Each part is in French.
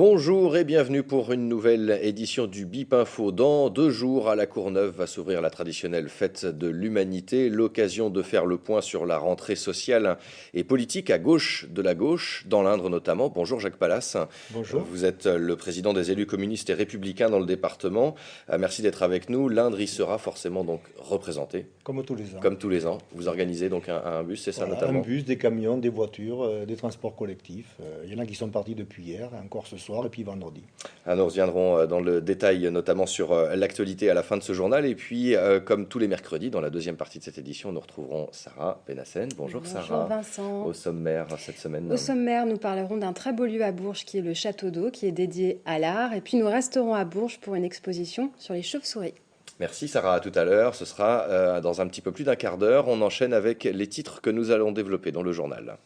Bonjour et bienvenue pour une nouvelle édition du BIP Info. Dans 2 jours, à la Courneuve va s'ouvrir la traditionnelle fête de l'humanité, l'occasion de faire le point sur la rentrée sociale et politique à gauche de la gauche, dans l'Indre notamment. Bonjour Jacques Pallas. Bonjour. Vous êtes le président des élus communistes et républicains dans le département. Merci d'être avec nous. L'Indre y sera forcément donc représenté. Comme tous les ans. Comme tous les ans. Vous organisez donc un bus, c'est ça notamment? Un bus, des camions, des voitures, des transports collectifs. Il y en a qui sont partis depuis hier, encore ce soir et puis vendredi. Nous reviendrons dans le détail, notamment sur l'actualité à la fin de ce journal. Et puis, comme tous les mercredis, dans la deuxième partie de cette édition, nous retrouverons Sarah Benassen. Bonjour Sarah. Bonjour Vincent. Au sommaire cette semaine. Au sommaire, nous parlerons d'un très beau lieu à Bourges qui est le Château d'Eau, qui est dédié à l'art. Et puis nous resterons à Bourges pour une exposition sur les chauves-souris. Merci Sarah, à tout à l'heure. Ce sera dans un petit peu plus d'un quart d'heure. On enchaîne avec les titres que nous allons développer dans le journal.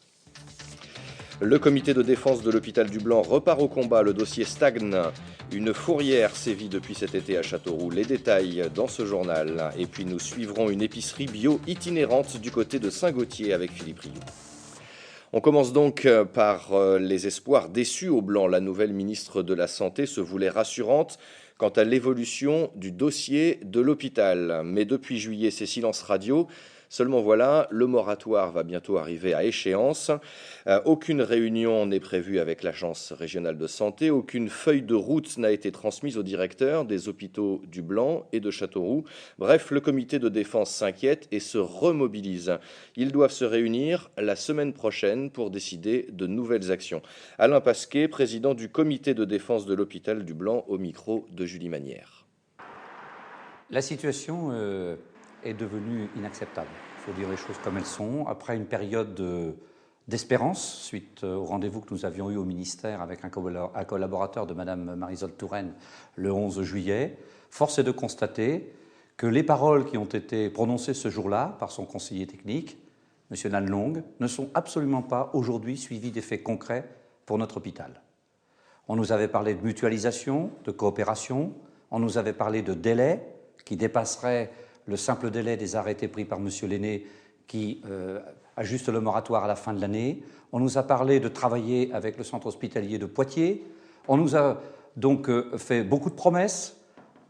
Le comité de défense de l'hôpital du Blanc repart au combat. Le dossier stagne. Une fourrière sévit depuis cet été à Châteauroux. Les détails dans ce journal. Et puis nous suivrons une épicerie bio itinérante du côté de Saint-Gauthier avec Philippe Rioux. On commence donc par les espoirs déçus au Blanc. La nouvelle ministre de la Santé se voulait rassurante quant à l'évolution du dossier de l'hôpital. Mais depuis juillet, c'est silence radio. Seulement voilà, le moratoire va bientôt arriver à échéance. Aucune réunion n'est prévue avec l'Agence régionale de santé. Aucune feuille de route n'a été transmise au directeur des hôpitaux du Blanc et de Châteauroux. Bref, le comité de défense s'inquiète et se remobilise. Ils doivent se réunir la semaine prochaine pour décider de nouvelles actions. Alain Pasquet, président du comité de défense de l'hôpital du Blanc, au micro de Julie Manière. La situation est devenue inacceptable. Il faut dire les choses comme elles sont. Après une période d'espérance, suite au rendez-vous que nous avions eu au ministère avec un collaborateur de Mme Marisol Touraine le 11 juillet, force est de constater que les paroles qui ont été prononcées ce jour-là par son conseiller technique, M. Nanlong, ne sont absolument pas aujourd'hui suivies d'effets concrets pour notre hôpital. On nous avait parlé de mutualisation, de coopération, on nous avait parlé de délais qui dépasseraient le simple délai des arrêtés pris par M. Lenné qui ajuste le moratoire à la fin de l'année. On nous a parlé de travailler avec le centre hospitalier de Poitiers. On nous a donc fait beaucoup de promesses,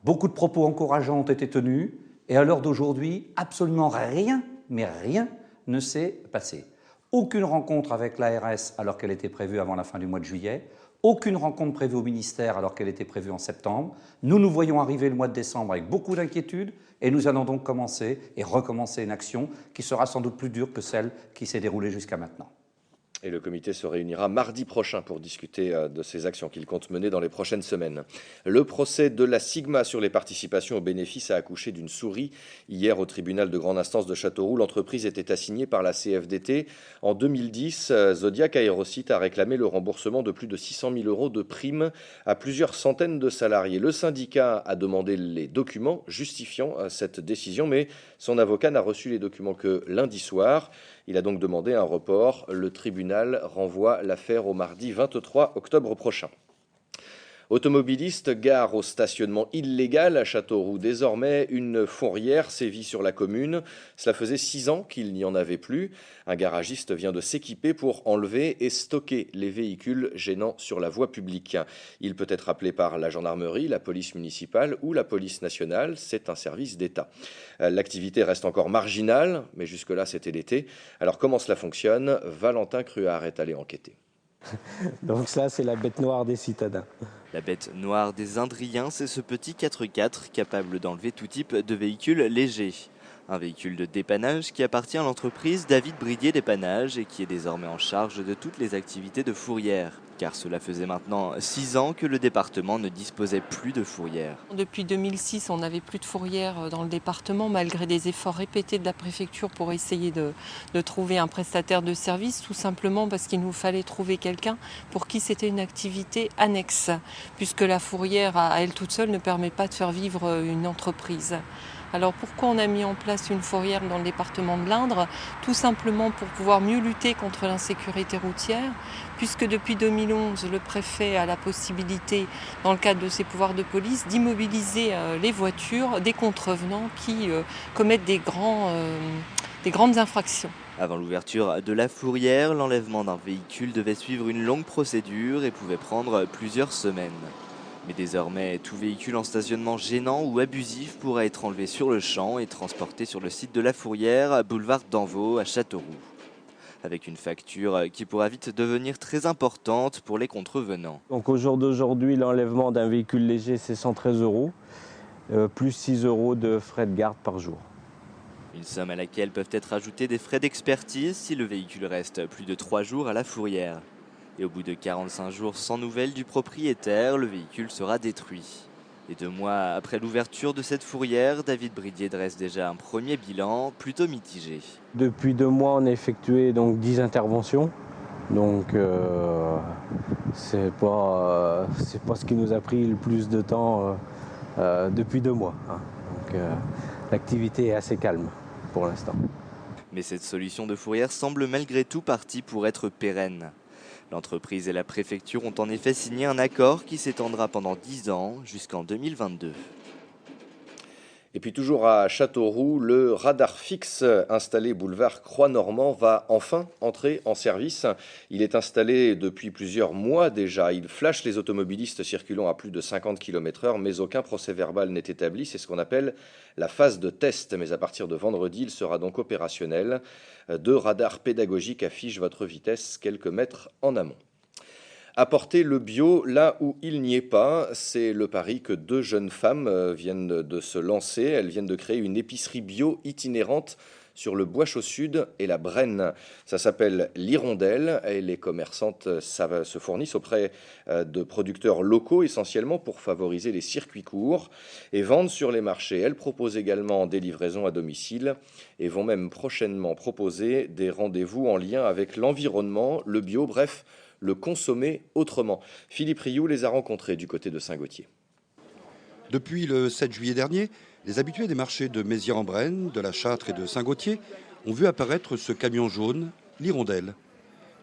beaucoup de propos encourageants ont été tenus, et à l'heure d'aujourd'hui, absolument rien, mais rien ne s'est passé. Aucune rencontre avec l'ARS alors qu'elle était prévue avant la fin du mois de juillet, aucune rencontre prévue au ministère alors qu'elle était prévue en septembre. Nous nous voyons arriver le mois de décembre avec beaucoup d'inquiétudes et nous allons donc commencer et recommencer une action qui sera sans doute plus dure que celle qui s'est déroulée jusqu'à maintenant. Et le comité se réunira mardi prochain pour discuter de ces actions qu'il compte mener dans les prochaines semaines. Le procès de la Sigma sur les participations aux bénéfices a accouché d'une souris. Hier, au tribunal de grande instance de Châteauroux, l'entreprise était assignée par la CFDT. En 2010, Zodiac Aérosite a réclamé le remboursement de plus de 600 000 € de primes à plusieurs centaines de salariés. Le syndicat a demandé les documents justifiant cette décision, mais son avocat n'a reçu les documents que lundi soir. Il a donc demandé un report. Le tribunal renvoie l'affaire au mardi 23 octobre prochain. Automobilistes, gare au stationnement illégal à Châteauroux. Désormais, une fourrière sévit sur la commune. Cela faisait 6 ans qu'il n'y en avait plus. Un garagiste vient de s'équiper pour enlever et stocker les véhicules gênants sur la voie publique. Il peut être appelé par la gendarmerie, la police municipale ou la police nationale. C'est un service d'État. L'activité reste encore marginale, mais jusque-là, c'était l'été. Alors, comment cela fonctionne? Valentin Cruard est allé enquêter. Donc ça, c'est la bête noire des citadins. La bête noire des Indriens, c'est ce petit 4x4 capable d'enlever tout type de véhicule léger. Un véhicule de dépannage qui appartient à l'entreprise David Bridier Dépannage et qui est désormais en charge de toutes les activités de fourrière. Car cela faisait maintenant 6 ans que le département ne disposait plus de fourrière. Depuis 2006, on n'avait plus de fourrière dans le département, malgré des efforts répétés de la préfecture pour essayer de trouver un prestataire de service, tout simplement parce qu'il nous fallait trouver quelqu'un pour qui c'était une activité annexe, puisque la fourrière, à elle toute seule, ne permet pas de faire vivre une entreprise. Alors pourquoi on a mis en place une fourrière dans le département de l'Indre? Tout simplement pour pouvoir mieux lutter contre l'insécurité routière, puisque depuis 2011, le préfet a la possibilité, dans le cadre de ses pouvoirs de police, d'immobiliser les voitures des contrevenants qui commettent des grandes infractions. Avant l'ouverture de la fourrière, l'enlèvement d'un véhicule devait suivre une longue procédure et pouvait prendre plusieurs semaines. Mais désormais, tout véhicule en stationnement gênant ou abusif pourra être enlevé sur le champ et transporté sur le site de la fourrière, boulevard d'Anvaux à Châteauroux. Avec une facture qui pourra vite devenir très importante pour les contrevenants. Donc au jour d'aujourd'hui, l'enlèvement d'un véhicule léger, c'est 113 €, plus 6 € de frais de garde par jour. Une somme à laquelle peuvent être ajoutés des frais d'expertise si le véhicule reste plus de 3 jours à la fourrière. Et au bout de 45 jours sans nouvelles du propriétaire, le véhicule sera détruit. Et 2 mois après l'ouverture de cette fourrière, David Bridier dresse déjà un premier bilan plutôt mitigé. Depuis 2 mois, on a effectué donc 10 interventions. Donc c'est pas ce qui nous a pris le plus de temps depuis 2 mois. Donc l'activité est assez calme pour l'instant. Mais cette solution de fourrière semble malgré tout partie pour être pérenne. L'entreprise et la préfecture ont en effet signé un accord qui s'étendra pendant 10 ans jusqu'en 2022. Et puis toujours à Châteauroux, le radar fixe installé boulevard Croix-Normand va enfin entrer en service. Il est installé depuis plusieurs mois déjà. Il flash les automobilistes circulant à plus de 50 km/h, mais aucun procès-verbal n'est établi. C'est ce qu'on appelle la phase de test. Mais à partir de vendredi, il sera donc opérationnel. 2 radars pédagogiques affichent votre vitesse quelques mètres en amont. Apporter le bio là où il n'y est pas, c'est le pari que 2 jeunes femmes viennent de se lancer. Elles viennent de créer une épicerie bio itinérante sur le Bois-Chaux-Sud et la Brenne. Ça s'appelle l'Hirondelle et les commerçantes se fournissent auprès de producteurs locaux essentiellement pour favoriser les circuits courts et vendent sur les marchés. Elles proposent également des livraisons à domicile et vont même prochainement proposer des rendez-vous en lien avec l'environnement, le bio, bref, le consommer autrement. Philippe Rioux les a rencontrés du côté de Saint-Gautier. Depuis le 7 juillet dernier, les habitués des marchés de Mézières-en-Brenne, de la Châtre et de Saint-Gautier ont vu apparaître ce camion jaune, l'Hirondelle.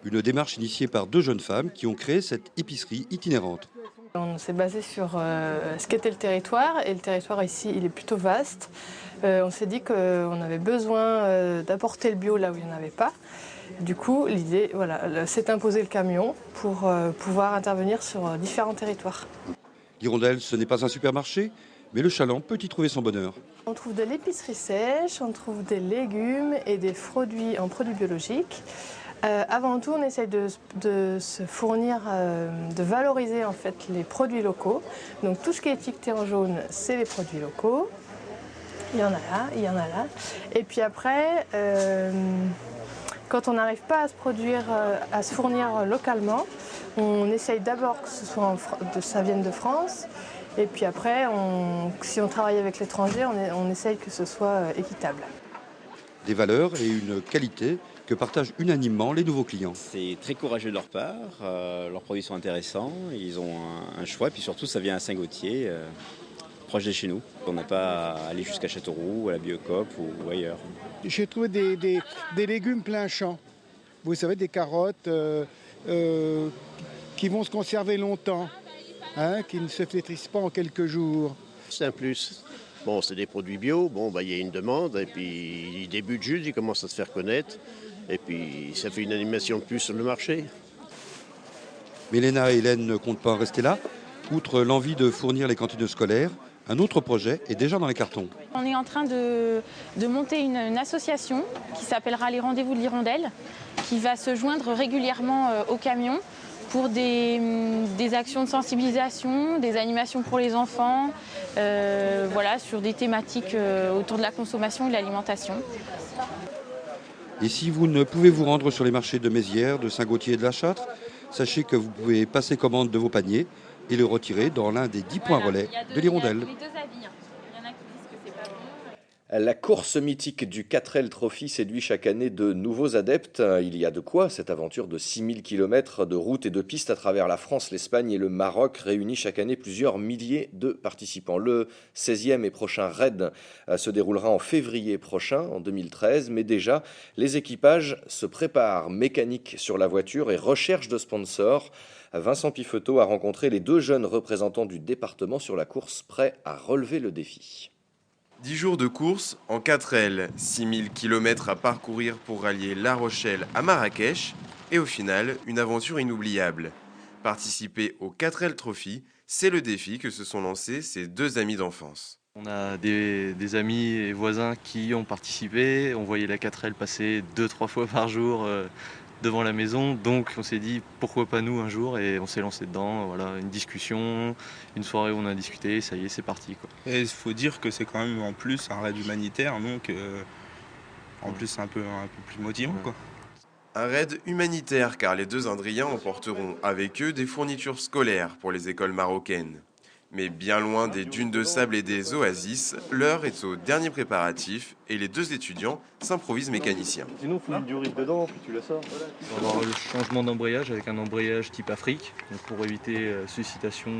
Une démarche initiée par 2 jeunes femmes qui ont créé cette épicerie itinérante. On s'est basé sur ce qu'était le territoire, et le territoire ici il est plutôt vaste. On s'est dit qu'on avait besoin d'apporter le bio là où il n'y en avait pas. Du coup, l'idée, c'est d'imposer le camion pour pouvoir intervenir sur différents territoires. L'Hirondelle, ce n'est pas un supermarché, mais le chaland peut y trouver son bonheur. On trouve de l'épicerie sèche, on trouve des légumes et des produits en produits biologiques. Avant tout, on essaye de se fournir, de valoriser en fait les produits locaux. Donc tout ce qui est étiqueté en jaune, c'est les produits locaux. Il y en a là, il y en a là. Et puis après, quand on n'arrive pas à se fournir localement, on essaye d'abord que ça vienne de France. Et puis après, si on travaille avec l'étranger, on essaye que ce soit équitable. Des valeurs et une qualité que partagent unanimement les nouveaux clients. C'est très courageux de leur part, leurs produits sont intéressants, ils ont un choix, et puis surtout ça vient à Saint-Gautier, proche de chez nous. On n'a pas à aller jusqu'à Châteauroux, à la Biocoop ou ailleurs. J'ai trouvé des légumes plein champ. Vous savez, des carottes qui vont se conserver longtemps, qui ne se flétrissent pas en quelques jours. C'est un plus. Bon, c'est des produits bio, il y a une demande, et puis ils débutent juste, ils commencent à se faire connaître, et puis ça fait une animation de plus sur le marché. Mais Léna et Hélène ne comptent pas en rester là. Outre l'envie de fournir les cantines scolaires, un autre projet est déjà dans les cartons. On est en train de monter une association qui s'appellera les Rendez-vous de l'Hirondelle, qui va se joindre régulièrement au camion pour des actions de sensibilisation, des animations pour les enfants, sur des thématiques autour de la consommation et de l'alimentation. Et si vous ne pouvez vous rendre sur les marchés de Mézières, de Saint-Gautier et de la Châtre, sachez que vous pouvez passer commande de vos paniers et le retirer dans l'un des 10 points relais de l'Hirondelle. La course mythique du 4L Trophy séduit chaque année de nouveaux adeptes. Il y a de quoi, cette aventure de 6000 km de routes et de pistes à travers la France, l'Espagne et le Maroc réunit chaque année plusieurs milliers de participants. Le 16e et prochain raid se déroulera en février prochain, en 2013, mais déjà, les équipages se préparent, mécanique sur la voiture et recherche de sponsors. Vincent Pifeteau a rencontré les 2 jeunes représentants du département sur la course, prêts à relever le défi. 10 jours de course en 4L, 6000 km à parcourir pour rallier La Rochelle à Marrakech et au final, une aventure inoubliable. Participer au 4L Trophy, c'est le défi que se sont lancés ces deux amis d'enfance. On a des amis et voisins qui ont participé, on voyait la 4L passer 2-3 fois par jour devant la maison, donc on s'est dit pourquoi pas nous un jour et on s'est lancé dedans, voilà, une discussion, une soirée où on a discuté, ça y est c'est parti quoi. Et il faut dire que c'est quand même en plus un raid humanitaire, donc en plus c'est un peu plus motivant quoi. Un raid humanitaire car les deux Indriens emporteront avec eux des fournitures scolaires pour les écoles marocaines. Mais bien loin des dunes de sable et des oasis, l'heure est au dernier préparatif et les deux étudiants s'improvisent mécaniciens. Sinon, il faut une durite dedans, puis tu la sors. On va avoir le changement d'embrayage avec un embrayage type Afrique, donc pour éviter suscitation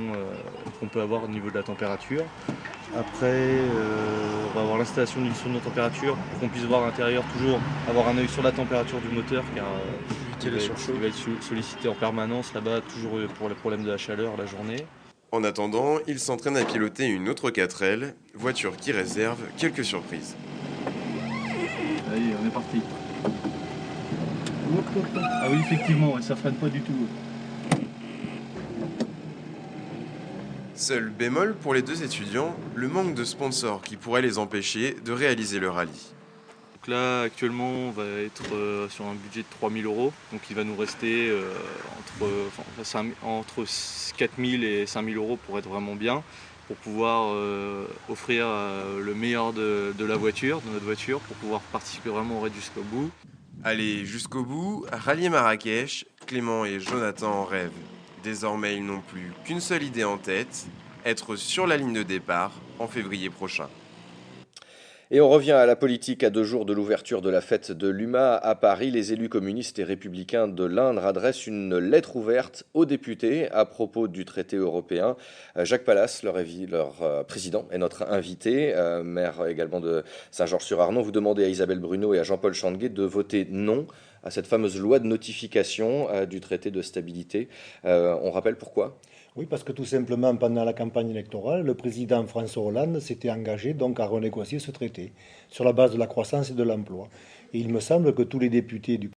qu'on peut avoir au niveau de la température. Après, on va avoir l'installation d'une sonde de température pour qu'on puisse voir à l'intérieur, toujours avoir un œil sur la température du moteur car il va être sollicité en permanence là-bas, toujours pour le problème de la chaleur la journée. En attendant, ils s'entraînent à piloter une autre 4L, voiture qui réserve quelques surprises. Allez, on est parti. Ah oui, effectivement, ça freine pas du tout. Seul bémol pour les deux étudiants, le manque de sponsors qui pourrait les empêcher de réaliser le rallye. Donc là, actuellement, on va être sur un budget de 3 000 €. Donc il va nous rester entre 4 000 et 5 000 € pour être vraiment bien, pour pouvoir offrir le meilleur de la voiture, de notre voiture, pour pouvoir participer vraiment au raid jusqu'au bout. Allez, jusqu'au bout, rallier Marrakech, Clément et Jonathan en rêvent. Désormais, ils n'ont plus qu'une seule idée en tête, être sur la ligne de départ en février prochain. Et on revient à la politique à 2 jours de l'ouverture de la fête de l'UMA à Paris. Les élus communistes et républicains de l'Indre adressent une lettre ouverte aux députés à propos du traité européen. Jacques Pallas, leur président, est notre invité, maire également de Saint-Georges-sur-Arnon. Vous demandez à Isabelle Bruno et à Jean-Paul Changuet de voter non à cette fameuse loi de notification du traité de stabilité. On rappelle pourquoi ? Oui, parce que tout simplement, pendant la campagne électorale, le président François Hollande s'était engagé donc à renégocier ce traité sur la base de la croissance et de l'emploi. Et il me semble que tous les députés du